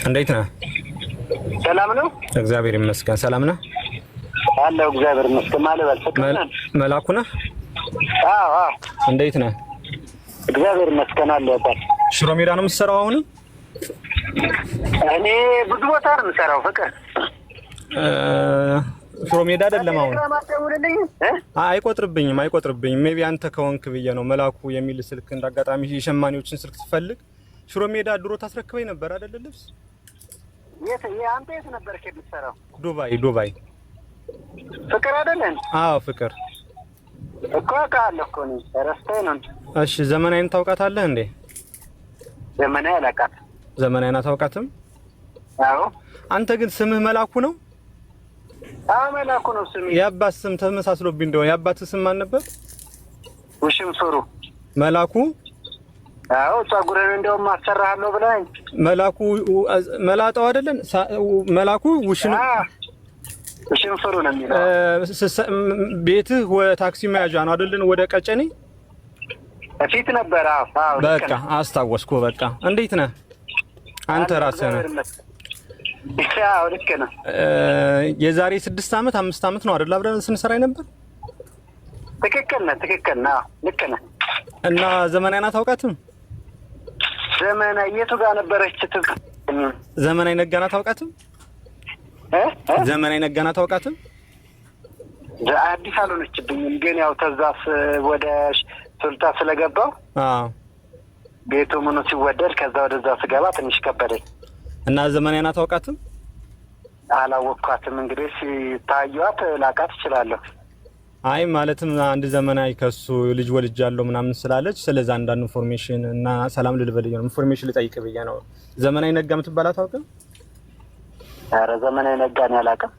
እንዴት ነህ? ሰላም ነው? እግዚአብሔር ይመስገን። ሰላም ነህ? አለሁ እግዚአብሔር ይመስገን። ማለት መላኩ ነህ? አዎ። እንዴት ነህ? እግዚአብሔር ይመስገን አለሁ። ሽሮ ሜዳ ነው የምትሰራው አሁን? እኔ ብዙ ቦታ ነው የምሰራው። ፍቅር ሽሮ ሜዳ አይደለም አሁን። አይቆጥርብኝም። ሜቢ አንተ ከሆንክ ብዬ ነው። መላኩ የሚል ስልክ እንዳጋጣሚ የሸማኔዎችን ስልክ ትፈልግ ሽሮ ሜዳ ድሮ ታስረክበኝ ነበር አይደል? ልብስ አንተ የት ነበርክ የምትሰራው? ዱባይ። ፍቅር አይደለን? አዎ ፍቅር እኮ አውቃለሁ እኮ ነው። ረስተኸኝ ነው። እሺ ዘመናዊን ታውቃታለህ እንዴ? ዘመናዊ አላውቃትም። ዘመናዊን አታውቃትም? አዎ። አንተ ግን ስምህ መላኩ ነው? አዎ መላኩ ነው ስሜ። የአባት ስም ተመሳስሎብኝ እንደሆነ የአባት ስም ማን ነበር? ውሽንፍሩ መላኩ። አዎ ጸጉርን እንደውም አሰራሃለሁ ብለኸኝ። መላኩ መላጣው አይደለም? መላኩ ውሽንፍሩ ነው የሚለው። ቤትህ ታክሲ መያዣ ነው አይደልን? ወደ ቀጨኔ ፊት ነበር። አዎ በቃ አስታወስኩ። በቃ እንዴት ነህ አንተ ራስህ ነህ? አዎ ልክ ነህ። የዛሬ 6 ዓመት 5 ዓመት ነው አይደል አብረን ስንሰራ ነበር? ትክክል ነህ። ልክ ነህ። እና ዘመናዊን አታውቃትም? ዘመናዊ የቱ ጋር ነበረች? ዘመናዊ ነጋና አታውቃትም? ዘመናዊ ነጋና አታውቃትም? አዲስ አልሆነችብኝም፣ ግን ያው ተዛስ ወደ ሱልጣ ስለገባው ቤቱ ምኑ ሲወደድ ከዛ ወደዛ ስገባ ትንሽ ከበደኝ። እና ዘመናዊን አታውቃትም? አላወቅኳትም። እንግዲህ ሲታዩት ላውቃት እችላለሁ። አይ ማለትም አንድ ዘመናዊ ከሱ ልጅ ወልጃለሁ ምናምን ስላለች ስለዛ አንዳንድ ኢንፎርሜሽን እና ሰላም ልልበልኝ ነው ኢንፎርሜሽን ልጠይቅ ብዬ ነው። ዘመናዊ ነጋ የምትባል አታውቅም? ኧረ ዘመናዊ ነጋን አላውቅም።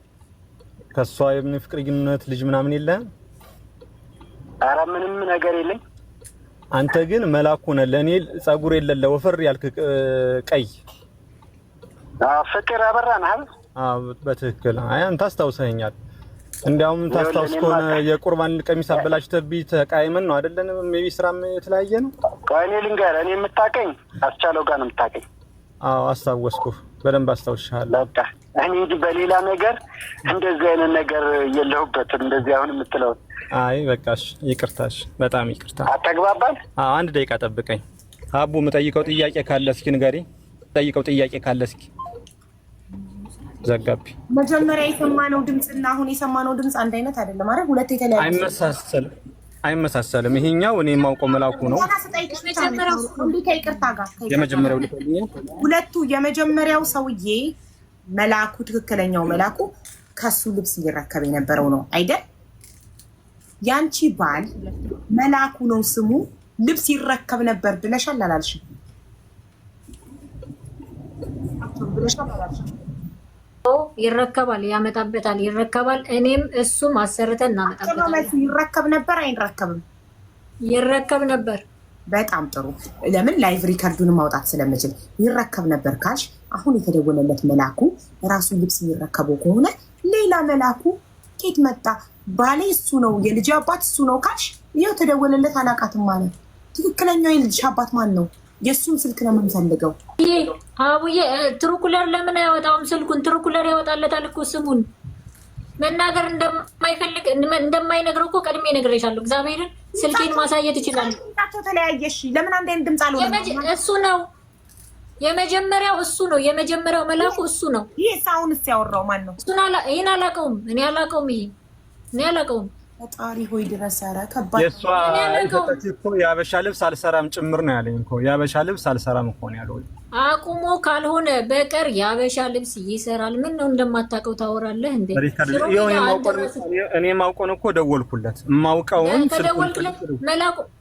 ከሷ የፍቅር ግንኙነት ልጅ ምናምን የለህም? ኧረ ምንም ነገር የለኝ። አንተ ግን መላኩ ነህ። ለኔ ጸጉር የሌለ ወፈር ያልክ ቀይ ፍቅር አበራን አይደል? በትክክል። አይ አንተ አስታውሰኸኛል። እንዲያውም ታስታውስ ከሆነ የቁርባን ቀሚስ አበላሽተብኝ ተቃይመን ነው አይደለም? ሜቢ ስራም የተለያየ ነው። እኔ ልንገርህ፣ እኔ የምታውቀኝ አስቻለው ጋር ነው የምታውቀኝ። አዎ አስታወስኩ፣ በደንብ አስታውሻለሁ። በቃ እኔ እንጂ በሌላ ነገር እንደዚህ አይነት ነገር የለሁበትም። እንደዚህ አሁን የምትለው አይ በቃሽ፣ ይቅርታሽ፣ በጣም ይቅርታ። አተግባባን። አንድ ደቂቃ ጠብቀኝ አቡ። የምጠይቀው ጥያቄ ካለ እስኪ ንገሪኝ። ጠይቀው ጥያቄ ካለ እስኪ ዘጋቢ። መጀመሪያ የሰማነው ድምጽና አሁን የሰማነው ድምጽ አንድ አይነት አይደለም ማለት ሁለት የተለያየ አይመሳሰልም። ይሄኛው እኔ የማውቀው መላኩ ነው። የመጀመሪያው ሁለቱ የመጀመሪያው ሰውዬ መላኩ፣ ትክክለኛው መላኩ ከሱ ልብስ እየረከበ የነበረው ነው አይደል? ያንቺ ባል መላኩ ነው ስሙ፣ ልብስ ይረከብ ነበር ብለሻል አላልሽም? ይረከባል፣ ያመጣበታል፣ ይረከባል። እኔም እሱም አሰርተን እናመጣበታለን። ይረከብ ነበር አይረከብም? ይረከብ ነበር። በጣም ጥሩ። ለምን ላይቭ ሪከርዱን ማውጣት ስለምችል ይረከብ ነበር ካልሽ፣ አሁን የተደወለለት መላኩ ራሱ ልብስ የሚረከበው ከሆነ ሌላ መላኩ ኬት መጣ? ባሌ እሱ ነው፣ የልጅ አባት እሱ ነው ካልሽ፣ ይኸው ተደወለለት። አላቃትም ማለት ትክክለኛው የልጅ አባት ማን ነው? የእሱን ስልክ ነው የምንፈልገው። አቡዬ ትሩኩለር ለምን አያወጣውም ስልኩን? ትሩኩለር ያወጣለታል እኮ ስሙን። መናገር እንደማይፈልግ እንደማይነግረው እኮ ቀድሜ ነግሬሻለሁ። እግዚአብሔርን ስልኬን ማሳየት ይችላል። ተለያየሽ። ለምን አንድ አይነት ድምፅ አልሆነም? እሱ ነው የመጀመሪያው፣ እሱ ነው የመጀመሪያው መላኩ እሱ ነው። ይሄ ሳውን ያወራው ማን ነው? ይሄን አላውቀውም። እኔ አላውቀውም። ፈጣሪ ሆይ ድረስ። ኧረ ከባድ። የሷ እኮ የአበሻ ልብስ አልሰራም ጭምር ነው ያለኝ እኮ። የአበሻ ልብስ አልሰራም እኮ ነው ያለው። አቁሞ ካልሆነ በቀር የአበሻ ልብስ ይሰራል። ምን ነው እንደማታውቀው ታወራለህ እንዴ? እኔ ማውቀውን እኮ ደወልኩለት። ማውቀውን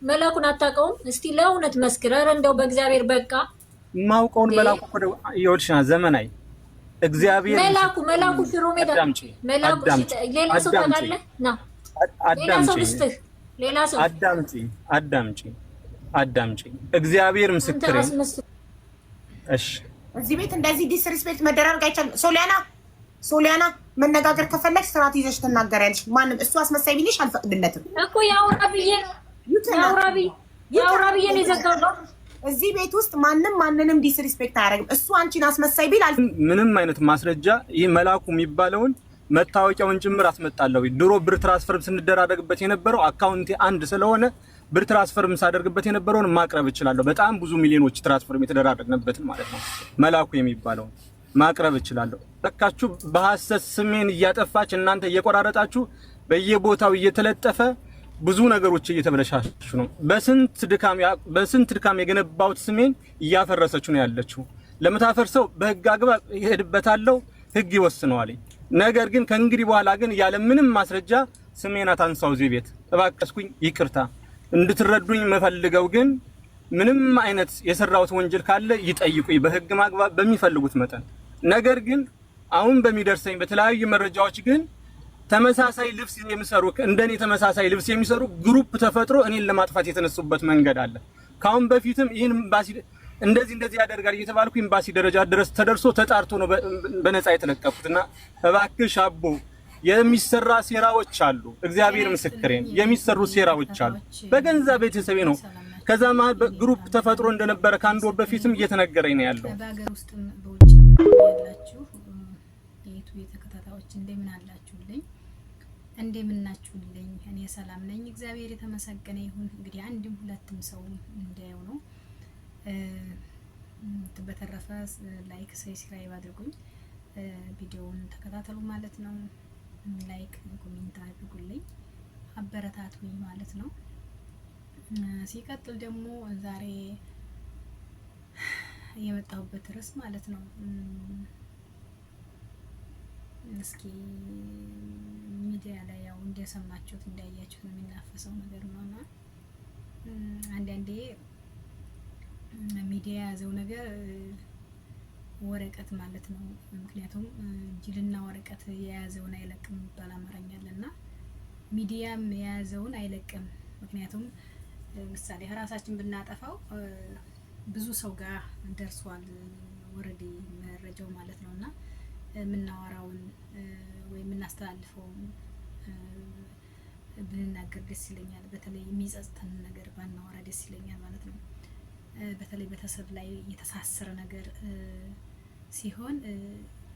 መላኩን አታውቀውም? እስቲ ለእውነት መስክር። ኧረ እንደው በእግዚአብሔር በቃ ማውቀውን መላኩ እኮ ይኸውልሽ፣ ዘመናዊ እግዚአብሔር መላኩ ሽሮ ሜዳ መላኩ። ሌላ ሰው ታውቃለህ? ና አዳምጪ። እግዚአብሔር ምስክሬ። እሺ እዚህ ቤት እንደዚህ ዲስሪስፔክት መደረግ አይቻልም። ሶሊያና መነጋገር ከፈለግሽ ስርዓት ይዘሽ ትናገሪያለሽ። ማንም እሱ አስመሳይ ቢልሽ አልፈቅድለትም እኮ። ያውራ ብዬ ነው የዘጋው። እዚህ ቤት ውስጥ ማንንም ዲስሪስፔክት አያደርግም። እሱ አንቺን አስመሳይ ቢል ምንም አይነት ማስረጃ ይህ መላኩ የሚባለውን መታወቂያውን ጭምር አስመጣለሁ። ድሮ ብር ትራንስፈር ስንደራረግበት የነበረው አካውንቴ አንድ ስለሆነ ብር ትራንስፈር ሳደርግበት የነበረውን ማቅረብ እችላለሁ። በጣም ብዙ ሚሊዮኖች ትራንስፈር የተደራረግንበት ማለት ነው። መላኩ የሚባለው ማቅረብ እችላለሁ። ለካችሁ በሐሰት ስሜን እያጠፋች እናንተ እየቆራረጣችሁ በየቦታው እየተለጠፈ ብዙ ነገሮች እየተበለሻሹ ነው። በስንት ድካም የገነባውት ስሜን እያፈረሰችው ነው ያለችው። ለምታፈርሰው በህግ አግባብ ይሄድበታል፣ ህግ ይወስነዋል። ነገር ግን ከእንግዲህ በኋላ ግን ያለ ምንም ማስረጃ ስሜን አታንሳው። እዚህ ቤት ተባቀስኩኝ፣ ይቅርታ እንድትረዱኝ መፈልገው ግን ምንም አይነት የሰራውት ወንጀል ካለ ይጠይቁኝ በህግ ማግባብ በሚፈልጉት መጠን። ነገር ግን አሁን በሚደርሰኝ በተለያዩ መረጃዎች ግን ተመሳሳይ ልብስ የሚሰሩ እንደኔ ተመሳሳይ ልብስ የሚሰሩ ግሩፕ ተፈጥሮ እኔን ለማጥፋት የተነሱበት መንገድ አለ። ካሁን በፊትም ይሄን ኤምባሲ እንደዚህ ያደርጋል እየተባልኩ ኤምባሲ ደረጃ ድረስ ተደርሶ ተጣርቶ ነው በነፃ የተለቀቁትና እባክሽ አቦ የሚሰራ ሴራዎች አሉ። እግዚአብሔር ምስክሬን የሚሰሩ ሴራዎች አሉ። በገንዘብ ቤተሰቤ ነው። ከዛ ማለት በግሩፕ ተፈጥሮ እንደነበረ ካንዶ በፊትም እየተነገረኝ ነው ያለው። በአገር ውስጥም በውጭም ያላችሁ የዩቲዩብ ተከታታዮች እንደምን አላችሁልኝ? እንደምን ናችሁልኝ? እኔ ሰላም ነኝ፣ እግዚአብሔር የተመሰገነ ይሁን። እንግዲህ አንድም ሁለትም ሰው እንዳየው ነው። በተረፈ ላይክ ሰብስክራይብ አድርጉኝ፣ ቪዲዮውን ተከታተሉ ማለት ነው። ላይክ ኮሜንት አድርጉልኝ፣ አበረታቱኝ ማለት ነው። ሲቀጥል ደግሞ ዛሬ የመጣሁበት ርዕስ ማለት ነው እስኪ ሚዲያ ላይ ያው እንደሰማችሁት እንዳያችሁት የሚናፈሰው ነገር ነውና አንዳንዴ ሚዲያ የያዘው ነገር ወረቀት ማለት ነው። ምክንያቱም ጅልና ወረቀት የያዘውን አይለቅም የሚባል አማርኛ አለና ሚዲያም የያዘውን አይለቅም። ምክንያቱም ምሳሌ ራሳችን ብናጠፋው ብዙ ሰው ጋር ደርሷል ወረዲ መረጃው ማለት ነውና የምናወራውን ወይ የምናስተላልፈውን ብንናገር ደስ ይለኛል። በተለይ የሚጸጽተን ነገር ባናወራ ደስ ይለኛል ማለት ነው። በተለይ ቤተሰብ ላይ የተሳሰረ ነገር ሲሆን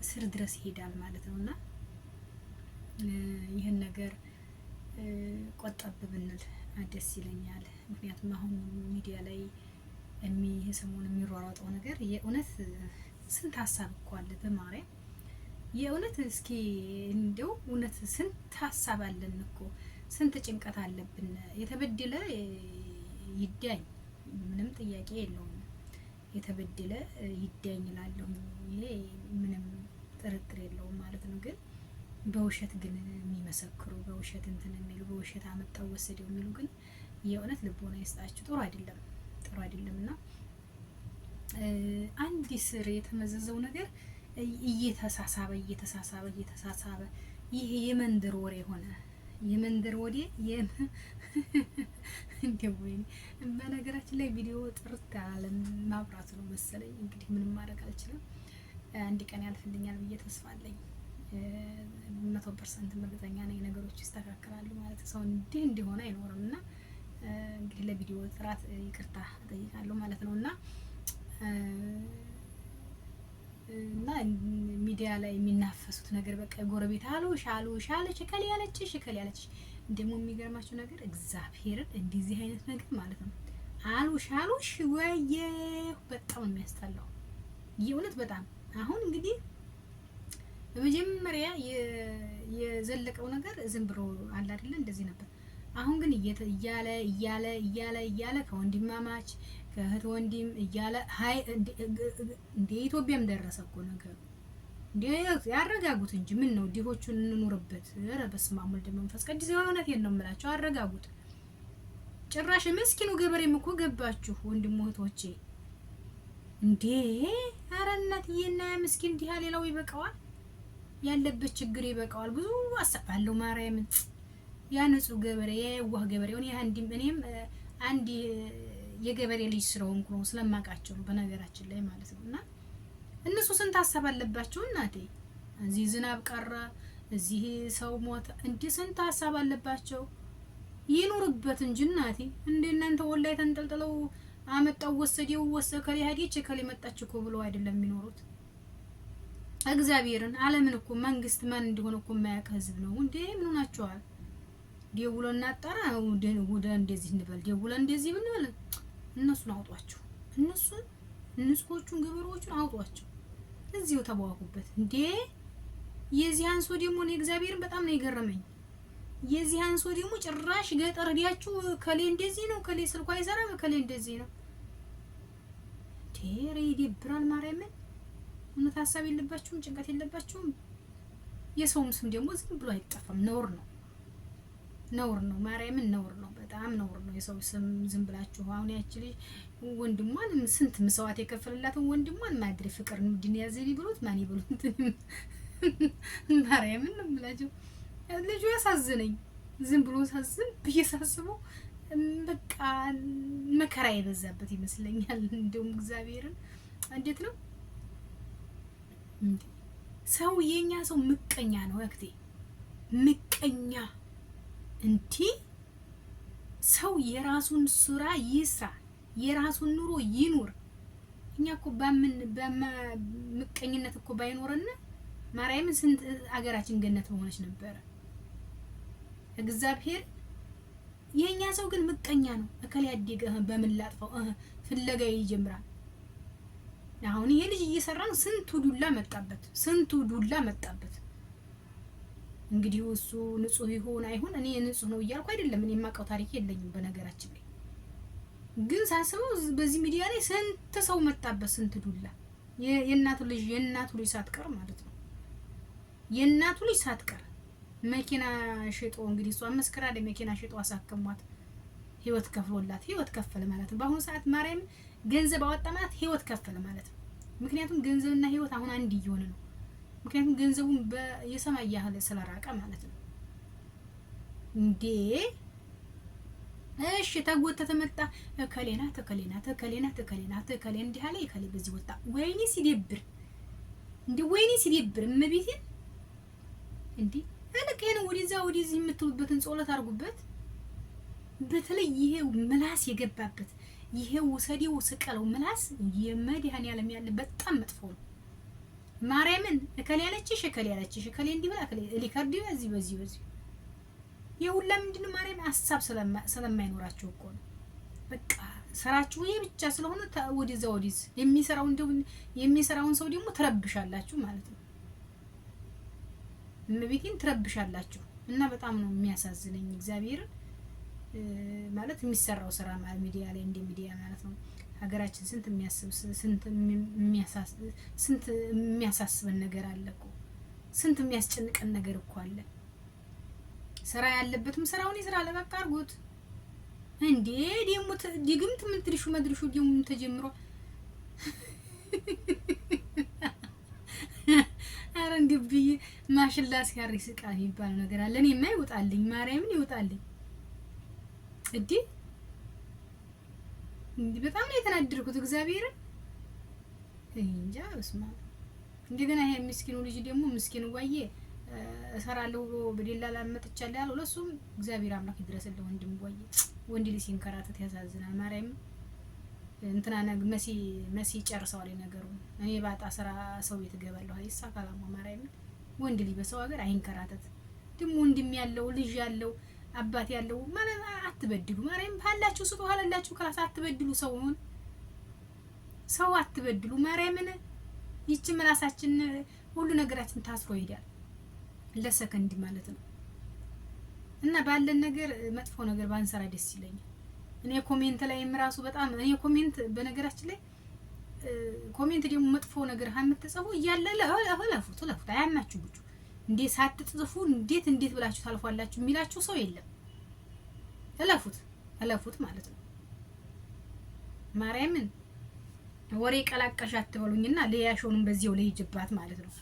ስር ድረስ ይሄዳል ማለት ነውና ይሄን ነገር ቆጠብ ብንል ደስ ይለኛል። ምክንያቱም አሁን ሚዲያ ላይ ሰሞኑን የሚሯሯጠው ነገር የእውነት ስንት ሀሳብ እኮ አለ በማርያም የእውነት እስኪ እንደው እውነት ስንት ሀሳብ አለን እኮ ስንት ጭንቀት አለብን። የተበደለ ይዳኝ ምንም ጥያቄ የለውም። የተበደለ ይዳኝ እላለሁ። ይሄ ምንም ጥርጥር የለውም ማለት ነው። ግን በውሸት ግን የሚመሰክሩ በውሸት እንትን የሚሉ በውሸት አመጣው ወሰደው የሚሉ ግን የእውነት ልቦና ይስጣችሁ። ጥሩ አይደለምና አንድ ስር የተመዘዘው ነገር እየተሳሳበ ይሄ የመንደር ወሬ ሆነ። የመንደር ወሬ እንደው በነገራችን ላይ ቪዲዮ ጥርት ያለ ማብራት ነው መሰለኝ። እንግዲህ ምንም ማድረግ አልችልም። አንድ ቀን ያልፍልኛል ብዬ ተስፋ አለኝ። 100% እርግጠኛ ነኝ ነገሮች ይስተካከላሉ ማለት ሰው እንዲሆነ አይኖርምና እንግዲህ ለቪዲዮ ጥራት ይቅርታ እጠይቃለሁ ማለት ነውና እና ሚዲያ ላይ የሚናፈሱት ነገር በቃ ጎረቤት አሉሽ ከሊ ያለች ደግሞ የሚገርማችሁ ነገር እግዚአብሔርን እንደዚህ አይነት ነገር ማለት ነው አሉሽ ወየ በጣም የሚያስጠላው የእውነት በጣም አሁን እንግዲህ በመጀመሪያ የዘለቀው ነገር ዝም ብሎ አለ አይደል እንደዚህ ነበር። አሁን ግን እያለ ከወንድማማች ከእህት ወንድም እያለ ሃይ እንደ ኢትዮጵያም ደረሰ እኮ ነገሩ። እንደ ያረጋጉት እንጂ ምን ነው ዲሆቹን እንኑርበት። ኧረ በስመ አብ ወልድ መንፈስ ቅዱስ የእውነቴን ነው የምላቸው። አረጋጉት። ጭራሽ ምስኪኑ ገበሬም እኮ ገባችሁ ወንድም እህቶቼ እንዴ! ኧረ እናትዬና ምስኪን ዲሃ ሌላው ይበቃዋል፣ ያለበት ችግር ይበቃዋል። ብዙ አሰባለሁ ማርያምን ያ ንጹህ ገበሬ የዋህ ገበሬውን ያንዲም እኔም አንዲ የገበሬ ልጅ ስለሆንኩ ነው ስለማቃቸው ነው በነገራችን ላይ ማለት ነውና እነሱ ስንት ሀሳብ አለባቸው እናቴ። እዚህ ዝናብ ቀረ፣ እዚህ ሰው ሞተ፣ እንዴ ስንት ሀሳብ አለባቸው። ይኑርበት እንጂ እናቴ እንደ እናንተ ወላይ ተንጠልጥለው አመጣው ወሰደው ከሌ ሄደች ከሌ መጣች እኮ ብለው አይደለም የሚኖሩት። እግዚአብሔርን ዓለምን እኮ መንግስት ማን እንደሆነ እኮ የማያውቅ ህዝብ ነው እንዴ? ምን ሆናችኋል? ደውለን እናጣራ ወደ እንደዚህ እንበል ደውለን እንደዚህ ብንበል እነሱን አውጧቸው። እነሱን ንጹሖቹን ገበሬዎቹን አውጧቸው። እዚሁ ተባዋኩበት እንዴ። የዚህ አንሶ ደግሞ ነው እግዚአብሔርን በጣም ነው የገረመኝ። የዚህ አንሶ ደግሞ ጭራሽ ገጠር ሄዳችሁ ከሌ እንደዚህ ነው ከሌ ስልኳ አይሰራም ከሌ እንደዚህ ነው ቴሬ ይደብራል። ማርያምን እውነት ሀሳብ የለባችሁም? ጭንቀት የለባችሁም? የሰውም ስም ደግሞ ዝም ብሎ አይጠፋም። ነውር ነው፣ ነውር ነው። ማርያምን ነውር ነው፣ በጣም ነውር ነው። የሰው ስም ዝም ብላችሁ አሁን ያችል ወንድሟን ስንት መስዋዕት የከፈለላትን ወንድሟን ማድሪ ፍቅር ምንድን ያዘኝ ብሎት ማን ይብሉት ማርያምን ነው የምላችሁ። ልጁ ያሳዝነኝ ዝም ብሎ ሳዝን ብየሳስበው በቃ መከራ የበዛበት ይመስለኛል። እንደውም እግዚአብሔርን እንዴት ነው ሰው የኛ ሰው ምቀኛ ነው እክቴ፣ ምቀኛ እንዴ። ሰው የራሱን ስራ ይስራ፣ የራሱን ኑሮ ይኑር። እኛ እኮ ምቀኝነት እኮ ባይኖርና ማርያምን ስንት አገራችን ገነት ሆነች ነበር። እግዚአብሔር የኛ ሰው ግን ምቀኛ ነው። እከለ ያደገ በምን ላጥፋው ፍለጋ ይጀምራል። አሁን ይሄ ልጅ እየሰራ ነው። ስንቱ ዱላ መጣበት፣ ስንቱ ዱላ መጣበት። እንግዲህ እሱ ንጹህ ይሆን አይሆን እኔ ንጹህ ነው እያልኩ አይደለም። እኔ የማውቀው ታሪክ የለኝም በነገራችን ላይ። ግን ሳስበው በዚህ ሚዲያ ላይ ስንት ሰው መጣበት፣ ስንት ዱላ። የእናቱ ልጅ ሳትቀር ማለት ነው። የእናቱ ልጅ ሳትቀር መኪና ሽጦ እንግዲህ እሷ መስከራ ለመኪና ሽጦ አሳከሟት። ህይወት ከፍሎላት ህይወት ከፈለ ማለት ነው። በአሁኑ ሰዓት ማርያም ገንዘብ አወጣ ማለት ህይወት ከፈለ ማለት ነው። ምክንያቱም ገንዘብና ህይወት አሁን አንድ እየሆነ ነው። ምክንያቱም ገንዘቡን የሰማይ ያህል ስለራቀ ማለት ነው። እንዴ እሺ ተጎተተ መጣ ከሌና እንዲህ አለ ከሌ በዚህ ወጣ። ወይኔ ሲደብር እንዴ ወይኔ ሲደብር እመቤቴን እንዴ አለቀኝ። ወዲዚህ የምትሉበትን ጸሎት አድርጉበት። በተለይ ይሄ ምላስ የገባበት ይሄ ወሰዴው ስቀለው ምላስ የመድኃኒዓለም ያለ በጣም መጥፎ ነው። ማርያምን እከሌ ያለችሽ እከሌ እንዲበላ እከሌ ሊካርዲ በዚህ የሁላ ምንድነው ማርያም ሐሳብ ስለማይኖራቸው እኮ ነው። በቃ ስራችሁ ይሄ ብቻ ስለሆነ ወዲዝ የሚሰራውን ሰው ደግሞ ትረብሻላችሁ ማለት ነው። እመቤቴን ትረብሻላችሁ እና በጣም ነው የሚያሳዝነኝ እግዚአብሔርን ማለት የሚሰራው ስራ ማለት ሚዲያ ላይ እንደ ሚዲያ ማለት ነው። ሀገራችን ስንት የሚያሳስበን ነገር አለ እኮ፣ ስንት የሚያስጨንቀን ነገር እኮ አለ። ስራ ያለበትም ስራውን ይስራ፣ ለበቃ አድርጎት እንዴ። ደሞ ድግምት ምን ትልሹ መድርሹ ደሞ ተጀምሮ አረ እንግዲህ ማሽላ ሲያርስ ቃል ይባል ነገር አለ። እኔማ ይወጣልኝ ማርያምን ይወጣልኝ እንዴ በጣም ነው የተናደድኩት እግዚአብሔርን እንጃ። በስማ እንደገና ይሄ ምስኪኑ ልጅ ደግሞ ምስኪኑ ዋዬ እሰራለሁ በደላላ መጥቻለሁ ያለው ለሱም እግዚአብሔር አምላክ ይድረስልህ። ወንድም ዋዬ ወንድ ልጅ ሲንከራተት ያሳዝናል። ማርያም እንትና መሲ ጨርሰዋል ነገሩ። እኔ ባጣ ስራ ሰው ቤት ገባለሁ አይሳካላማ። ማርያም ወንድ ልጅ በሰው ሀገር አይንከራተት። ደግሞ ወንድም ያለው ልጅ ያለው አባት ያለው ማለት አትበድሉ። ማርያም ባላችሁ ስጡ ሀላላችሁ ክላስ አትበድሉ። ሰው አትበድሉ። ማርያምን ይቺ ምላሳችን ሁሉ ነገራችን ታስሮ ይሄዳል ለሰከንድ ማለት ነው። እና ባለን ነገር መጥፎ ነገር ባንሰራ ደስ ይለኛል። እኔ ኮሜንት ላይ ምራሱ በጣም እኔ ኮሜንት በነገራችን ላይ ኮሜንት ደግሞ መጥፎ ነገር የምትጽፉ እያለ ለፉት አያናችሁ ብቻ እንዴ ሳትጽፉ እንዴት ብላችሁ ታልፏላችሁ የሚላችሁ ሰው የለም። እለፉት ማለት ነው። ማርያምን ወሬ ቀላቀሽ አትበሉኝና ለያሾንም በዚያው ለይጅባት ማለት ነው።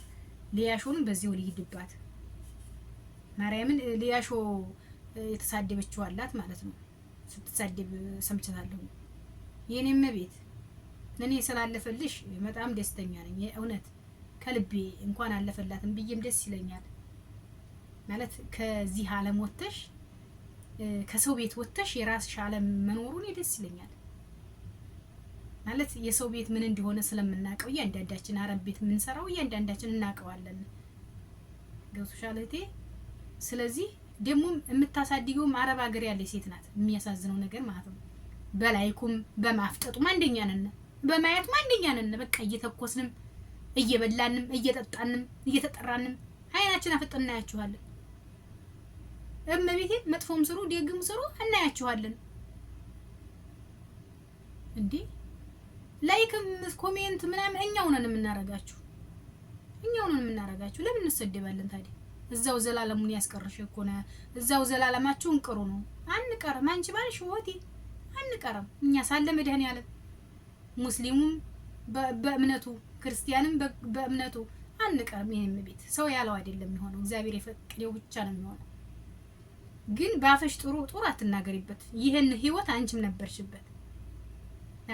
ለያሾንም በዚያው ለይጅባት ማርያምን ለያሾ የተሳደበችው አላት ማለት ነው። ስትሳደብ ሰምቻታለሁ። የኔም ቤት እኔ ስላለፈልሽ በጣም ደስተኛ ነኝ። እውነት ከልቤ እንኳን አለፈላትም ብዬም ደስ ይለኛል። ማለት ከዚህ ዓለም ወጥተሽ ከሰው ቤት ወጥተሽ የራስሽ ዓለም መኖሩን ደስ ይለኛል። ማለት የሰው ቤት ምን እንደሆነ ስለምናውቀው እያንዳንዳችን አረብ ቤት የምንሰራው እያንዳንዳችን እናውቀዋለን። ገብቶሻል እህቴ? ስለዚህ ደግሞ የምታሳድገውም አረብ ሀገር ያለ ሴት ናት። የሚያሳዝነው ነገር ማለት ነው። በላይኩም በማፍጠጡም አንደኛ ነን፣ በማየቱም አንደኛ ነን። በቃ እየተኮስንም እየበላንም እየጠጣንም እየተጠራንም አይናችን አፍጥና እናያችኋለን። እመቤቴ መጥፎም ስሩ ደግም ስሩ እናያችኋለን። እንዴ ላይክም ኮሜንት ምናምን እኛው ነን የምናረጋችሁ፣ እኛው ነን የምናረጋችሁ። ለምን እንሰደባለን ታዲያ? እዛው ዘላለሙን ያስቀርሽ እኮ ነው። እዛው ዘላለማችሁን ቅሩ ነው። አንቀርም። አንቺ ባልሽ ወቲ አንቀርም። እኛ ሳለ መድኃኒዓለም ሙስሊሙም በእምነቱ ክርስቲያንም በእምነቱ አንቀርም። ይሄን ቤት ሰው ያለው አይደለም የሚሆነው፣ እግዚአብሔር የፈቀደው ብቻ ነው የሚሆነው። ግን ባፈሽ ጥሩ አትናገሪበት። ይሄን ህይወት አንቺም ነበርሽበት።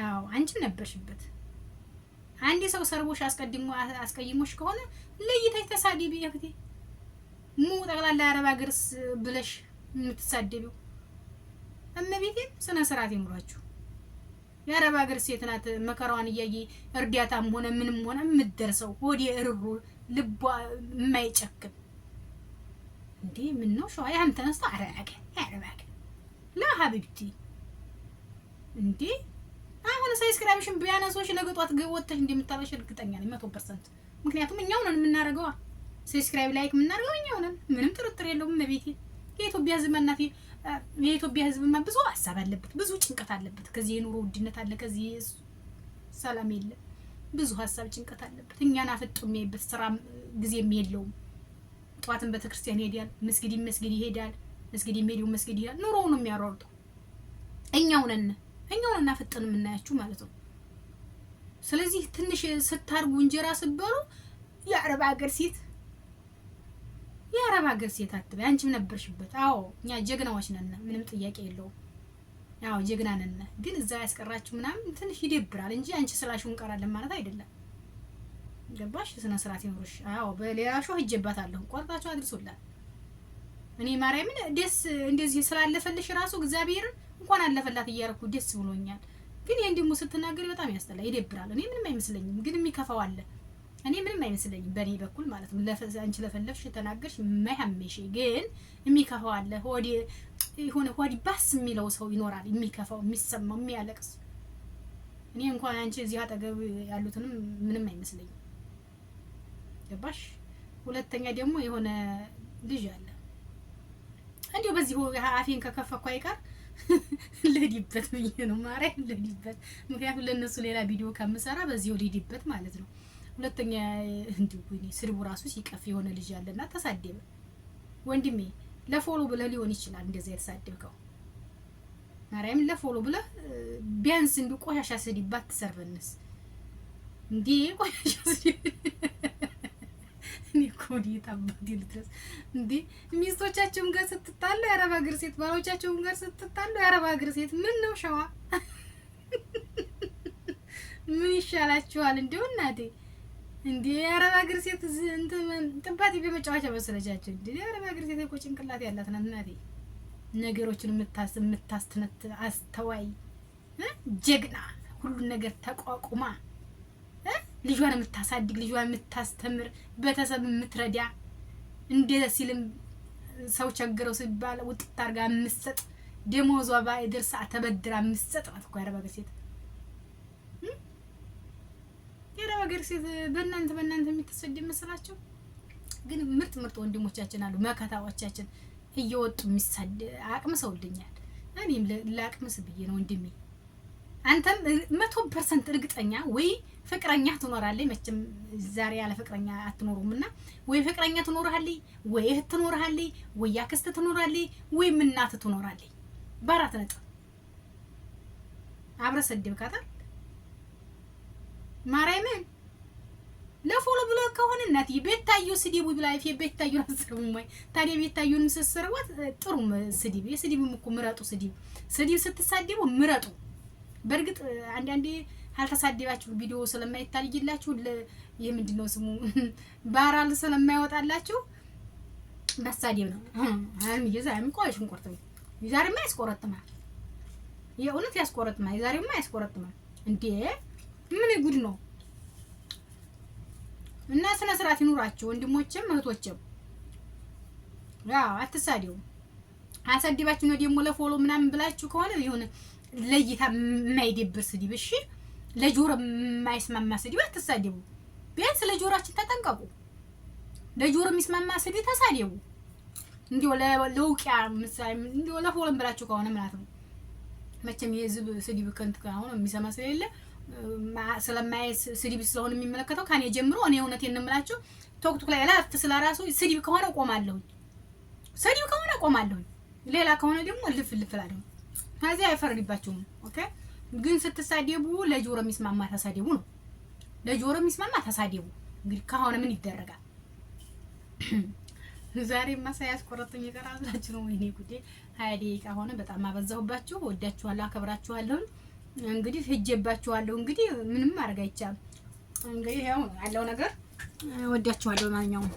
አዎ አንቺም ነበርሽበት። አንድ ሰው ሰርቦሽ አስቀይሞሽ ከሆነ ለይተሽ ተሳደቢ። እህቴ ጠቅላላ አረብ ሀገርስ ብለሽ የምትሳደቢው እመቤቴን ስነ ስርዓት ይኑራችሁ። የአረብ ሀገር ሴት ናት መከራዋን እያየ እርዳታም ሆነ ምንም ሆነ የምትደርሰው ወዲ እርሩ ልቧ የማይጨክን እንዴ ምን ነው ሸዋ ያም ተነስቶ አረጋገ ለሀቢብቲ እንዴ አሁን ሳይስክራይብሽን ቢያነሶሽ ነገጧት ገወተሽ እንደምታበሽ እርግጠኛ ነኝ 100%። ምክንያቱም እኛው ነን የምናረገው ሰብስክራይብ ላይክ የምናረገው እኛው ነን፣ ምንም ጥርጥር የለውም። እመቤቴ የኢትዮጵያ ህዝብ እናቴ የኢትዮጵያ ህዝብማ ብዙ ሀሳብ አለበት፣ ብዙ ጭንቀት አለበት። ከዚህ የኑሮ ውድነት አለ፣ ከዚህ ሰላም የለ፣ ብዙ ሀሳብ ጭንቀት አለበት። እኛን አፍጦ የሚያይበት ስራ ጊዜም የለውም። ጧትን ቤተክርስቲያን ይሄዳል፣ መስጊድ ይሄዳል፣ መስጊድ የሚሄደው መስጊድ ይሄዳል። ኑሮውን ነው የሚያሯሩጠው። እኛው ነን አፍጠን የምናያችሁ ማለት ነው። ስለዚህ ትንሽ ስታርጉ እንጀራ ስበሉ የአረብ ሀገር ሴት አትበይ። አንቺም ነበርሽበት። አዎ እኛ ጀግናዎች ነን፣ ምንም ጥያቄ የለውም። አዎ ጀግና ነን። ግን እዛ ያስቀራችሁ ምናምን ትንሽ ይደብራል እንጂ አንቺ ስላሽው እንቀራለን ማለት አይደለም። ገባሽ? ስነ ስርዓት ይኖርሽ። አዎ በሌላ ሾህ ሂጄባታለሁ፣ ቆርጣችሁ አድርሶላል። እኔ ማርያምን ደስ እንደዚህ ስላለፈልሽ ራሱ እግዚአብሔርን እንኳን አለፈላት እያረኩ ደስ ብሎኛል። ግን ይሄን ደግሞ ስትናገሪ በጣም ያስጠላ፣ ይደብራል። እኔ ምንም አይመስለኝም፣ ግን የሚከፋው አለ። እኔ ምንም አይመስለኝም በእኔ በኩል ማለት ነው። አንቺ ለፈለፍሽ ተናገርሽ የማይሐመሽ ግን የሚከፋው አለ። ሆዲ ባስ የሚለው ሰው ይኖራል፣ የሚከፋው የሚሰማው የሚያለቅስ። እኔ እንኳን አንቺ እዚህ አጠገብ ያሉትንም ምንም አይመስለኝም። ገባሽ? ሁለተኛ ደግሞ የሆነ ልጅ አለ እንዲሁ በዚህ አፌን ከከፈኩ አይቀር ለዲበት ብዬ ነው ማርያም ለዲበት። ምክንያቱም ለነሱ ሌላ ቪዲዮ ከምሰራ በዚህ ለዲበት ማለት ነው። ሁለተኛ እንዲሁ ስድቡ ራሱ ሲቀፍ የሆነ ልጅ ያለና ተሳደበ። ወንድሜ ለፎሎ ብለህ ሊሆን ይችላል እንደዛ የተሳደብከው። ማርያም ለፎሎ ብለህ ቢያንስ እንዲሁ ቆሻሻ ስድብ ባትሰርበንስ እንዴ? ቆሻሻ ስድብ ኮዲ ታባዲ ልትረስ እንዴ? ሚስቶቻቸውን ጋር ስትጣሉ የአረብ ሀገር ሴት ባሎቻቸውን ጋር ስትጣሉ የአረብ ሀገር ሴት ምን ነው ሸዋ ምን ይሻላችኋል? እንደው እናቴ እንዴ የአረብ ሀገር ሴት እንትን ጥባቲ በመጫወቻ መሰለቻቸው እንዴ? የአረብ ሀገር ሴት እኮ ጭንቅላት ያላት ናት እናቴ። ነገሮችን የምታስተነት አስተዋይ ጀግና፣ ሁሉን ነገር ተቋቁማ ልጇን የምታሳድግ ልጇን የምታስተምር ቤተሰብ የምትረዳ እንደ ሲልም ሰው ቸግረው ሲባል ውጥት አድርጋ የምትሰጥ ደሞዟ ባይደርስ ተበድራ የምትሰጥ ማለት እኮ የአረብ ሀገር ሴት። የአረብ ሀገር ሴት በእናንተ የምትሰደብ መስላችሁ? ግን ምርጥ ወንድሞቻችን አሉ፣ መከታዎቻችን እየወጡ የሚሳደብ አቅምሰውልኛል። እኔም ላቅምስ ብዬ ነው ወንድሜ። አንተም 100% እርግጠኛ ወይ ፍቅረኛ ትኖራለች። መቼም ዛሬ ያለ ፍቅረኛ አትኖሩምና ወይ ፍቅረኛ ትኖርሃለች፣ ወይ እህት ትኖርሃለች፣ ወይ አክስት ትኖራለች፣ ወይ እናት ትኖራለች። በአራት ነጥብ አብረ ሰደብካታል። ማርያምን ለፎሎ ብሎ ከሆነ እናት ቤታዩ ስዲቡ ብላይፍ ቤታዩ አስረውም ወይ ታዲያ ቤታዩንም ሰሰረዋት ጥሩ ስዲብ የስዲብም እኮ ምረጡ። ስዲብ ስትሳደቡ ምረጡ። በርግጥ አንዳንዴ አልተሳደባችሁ ቪዲዮ ስለማይታይላችሁ ይሄ ምንድነው ስሙ ባራል ስለማይወጣላችሁ በሳደብ ነው። አሁን ይዛም ቆይሽን ቆርጠው ይዛሬማ ያስቆረጥማል፣ የእውነት ያስቆረጥማል። ይዛሬማ ያስቆረጥማል። እንዴ ምን ጉድ ነው? እና ስነ ስርዓት ይኑራችሁ ወንድሞችም እህቶችም። ያው አትሳደቡ። አሰድባችሁ ነው ደግሞ ለፎሎ ምናምን ብላችሁ ከሆነ የሆነ ለይታ የማይደብር ስድብ እሺ፣ ለጆሮ የማይስማማ ስድብ አትሳደቡ። ቢያንስ ለጆሮአችን ተጠንቀቁ። ለጆሮ የሚስማማ ስድብ ተሳደቡ። እንዲው ለውቂያ ምሳሌ እንዲው ለፎሎም ብላችሁ ከሆነ ማለት ነው። መቼም የህዝብ ስድብ ከንቱ ከሆነ የሚሰማ ስለሌለ ስለማይ ስድብ ስለሆነ የሚመለከተው ካኔ ጀምሮ እኔ እውነቴን ነው የምላችሁ። ቶክቶክ ላይ ላፍት ስለራሱ ስድብ ከሆነ ቆማለሁ። ስድብ ከሆነ ቆማለሁ። ሌላ ከሆነ ደግሞ ልፍ እላለሁ። ከዚህ አይፈርድባችሁም። ኦኬ። ግን ስትሳደቡ ለጆሮ የሚስማማ ተሳደቡ ነው። ለጆሮ የሚስማማ ተሳደቡ። እንግዲህ ከሆነ ምን ይደረጋል? ዛሬ ማሳያስ ቆረጥኝ ይቀራላችሁ ነው። ወይኔ ጉዴ 20 ደቂቃ ሆነ። በጣም አበዛሁባችሁ። ወዳችኋለሁ፣ አከብራችኋለሁ። እንግዲህ ሂጄባችኋለሁ። እንግዲህ ምንም ማድረግ አይቻልም። እንግዲህ ያው ያለው ነገር ወዳችኋለሁ ማንኛውም